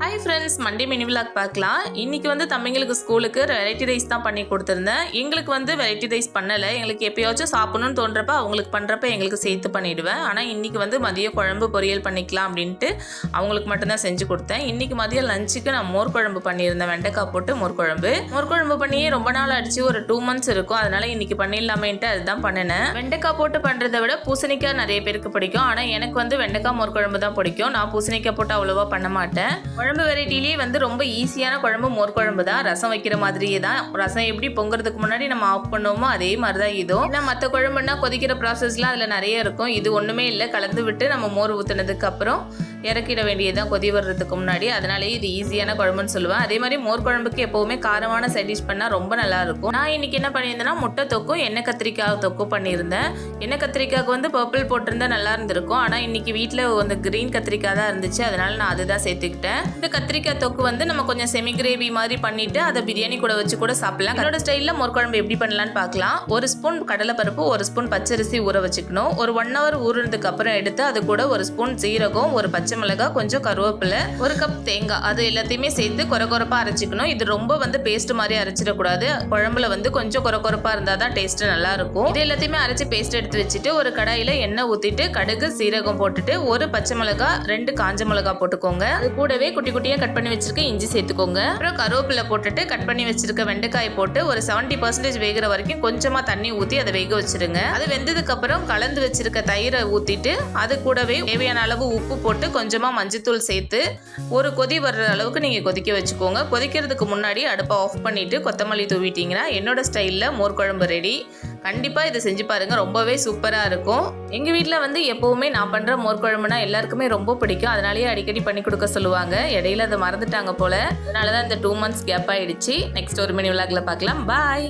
Hi friends, Monday mini vlog பார்க்கலாம். இன்றைக்கி வந்து தம்பிங்களுக்கு ஸ்கூலுக்கு வெரைட்டி ரைஸ் தான் பண்ணி கொடுத்துருந்தேன். எங்களுக்கு வந்து வெரைட்டி ரைஸ் பண்ணலை. எங்களுக்கு எப்போயாச்சும் சாப்பிட்ணுன்னு தோன்றப்ப அவங்களுக்கு பண்ணுறப்ப எங்களுக்கு சேர்த்து பண்ணிவிடுவேன். ஆனால் இன்றைக்கி வந்து மதியம் குழம்பு பொரியல் பண்ணிக்கலாம் அப்படின்ட்டு அவங்களுக்கு மட்டும்தான் செஞ்சு கொடுத்தேன். இன்றைக்கி மதியம் லஞ்சுக்கு நான் மோர் குழம்பு பண்ணியிருந்தேன். வெண்டைக்காய் போட்டு மோர் குழம்பு பண்ணியே ரொம்ப நாள் ஆயிடுச்சு. ஒரு 2 months இருக்கும். அதனால் இன்றைக்கி பண்ணிடலாமேன்ட்டு அதுதான் பண்ணினேன். வெண்டைக்காய் போட்டு பண்ணுறதை விட பூசணிக்காய் நிறைய பேருக்கு பிடிக்கும். ஆனால் எனக்கு வந்து வெண்டைக்காய் மோர் குழம்பு தான் பிடிக்கும். நான் பூசணிக்காய் போட்டு அவ்வளோவா பண்ண மாட்டேன். குழம்பு வெரைட்டிலேயே வந்து ரொம்ப ஈஸியான குழம்பு மோர் குழம்பு தான். ரசம் வைக்கிற மாதிரியே தான். ரசம் எப்படி பொங்குறதுக்கு முன்னாடி நம்ம ஆஃப் பண்ணுவோமோ அதே மாதிரி தான் இதுவும். ஏன்னா மற்ற குழம்புனா கொதிக்கிற ப்ராசஸ்லாம் அதில் நிறைய இருக்கும். இது ஒன்றுமே இல்லை. கலந்து விட்டு நம்ம மோர் ஊற்றுனதுக்கு அப்புறம் இறக்கிட வேண்டியதான் கொதி வர்றதுக்கு முன்னாடி. அதனாலே இது ஈஸியான குழம்புன்னு சொல்லுவேன். அதே மாதிரி மோர் குழம்புக்கு எப்போவுமே காரமான சைட் டிஷ் பண்ணால் ரொம்ப நல்லா இருக்கும். நான் இன்னைக்கு என்ன பண்ணியிருந்தேன்னா முட்டை தொக்கும் எண்ணெய் கத்திரிக்காய் தொக்கும் பண்ணியிருந்தேன். எண்ணெய் கத்திரிக்காய்க்கு வந்து பர்பிள் போட்டிருந்தா நல்லா இருந்திருக்கும். ஆனால் இன்னைக்கு வீட்டில் வந்து கிரீன் கத்திரிக்காய் தான் இருந்துச்சு. அதனால நான் அதுதான் சேர்த்துக்கிட்டேன். இந்த கத்திரிக்காய் தொக்கு வந்து நம்ம கொஞ்சம் செமி கிரேவி மாதிரி பண்ணிட்டு அதை பிரியாணி கூட வச்சு கூட சாப்பிடலாம். என்னோட ஸ்டைலில் மோர் குழம்பு எப்படி பண்ணலான்னு பார்க்கலாம். 1 ஸ்பூன் கடலைப்பருப்பு, 1 ஸ்பூன் பச்சரிசி ஊற வச்சுக்கணும். ஒரு 1 hour ஊறுனதுக்கு அப்புறம் எடுத்து அது கூட 1 ஸ்பூன் ஜீரகம், 1 பச்சை மிளகாய், கொஞ்சம் கருவேப்பிலை, 1 கப் தேங்காய், அது எல்லாத்தையுமே சேர்த்து கொரகொரப்பா அரைச்சிக்கணும். இது ரொம்ப வந்து பேஸ்ட் மாதிரி அரைச்சிடக்கூடாது. குழம்புல வந்து கொஞ்சம் கொரகொரப்பா இருந்தால் தான் டேஸ்ட் நல்லா இருக்கும். இது எல்லாத்தையுமே அரைச்சி பேஸ்ட் எடுத்து வச்சுட்டு ஒரு கடாயில எண்ணெய் ஊற்றிட்டு கடுகு சீரகம் போட்டுட்டு 1 பச்சை மிளகாய், 2 காஞ்ச மிளகாய் போட்டுக்கோங்க. அது கூடவே குட்டி குட்டியாக கட் பண்ணி வச்சிருக்க இஞ்சி சேர்த்துக்கோங்க. அப்புறம் கருவேப்பிலை போட்டுட்டு கட் பண்ணி வச்சிருக்க வெண்டைக்காய் போட்டு ஒரு 70% வேகிற வரைக்கும் கொஞ்சமா தண்ணி ஊற்றி அதை வேக வச்சிருங்க. அது வெந்ததுக்கு அப்புறம் கலந்து வச்சிருக்க தயிரை ஊற்றிட்டு அது கூடவே தேவையான அளவு உப்பு போட்டு கொஞ்சமா மஞ்சத்தூள் சேர்த்து ஒரு கொதி வர்ற அளவுக்கு நீங்கள் கொதிக்க வச்சுக்கோங்க. கொதிக்கிறதுக்கு முன்னாடி அடுப்பை ஆஃப் பண்ணிட்டு கொத்தமல்லி தூவிட்டீங்கன்னா என்னோட ஸ்டைலில் மோர் குழம்பு ரெடி. கண்டிப்பாக இதை செஞ்சு பாருங்க, ரொம்பவே சூப்பராக இருக்கும். எங்கள் வீட்டில் வந்து எப்போவுமே நான் பண்ணுற மோர் குழம்புனா எல்லாருக்குமே ரொம்ப பிடிக்கும். அதனாலேயே அடிக்கடி பண்ணி கொடுக்க சொல்லுவாங்க. இடையில அதை மறந்துட்டாங்க போல. அதனால தான் இந்த 2 months கேப் ஆயிடுச்சு. நெக்ஸ்ட் ஒரு மினி விலாக்ல பார்க்கலாம். பாய்.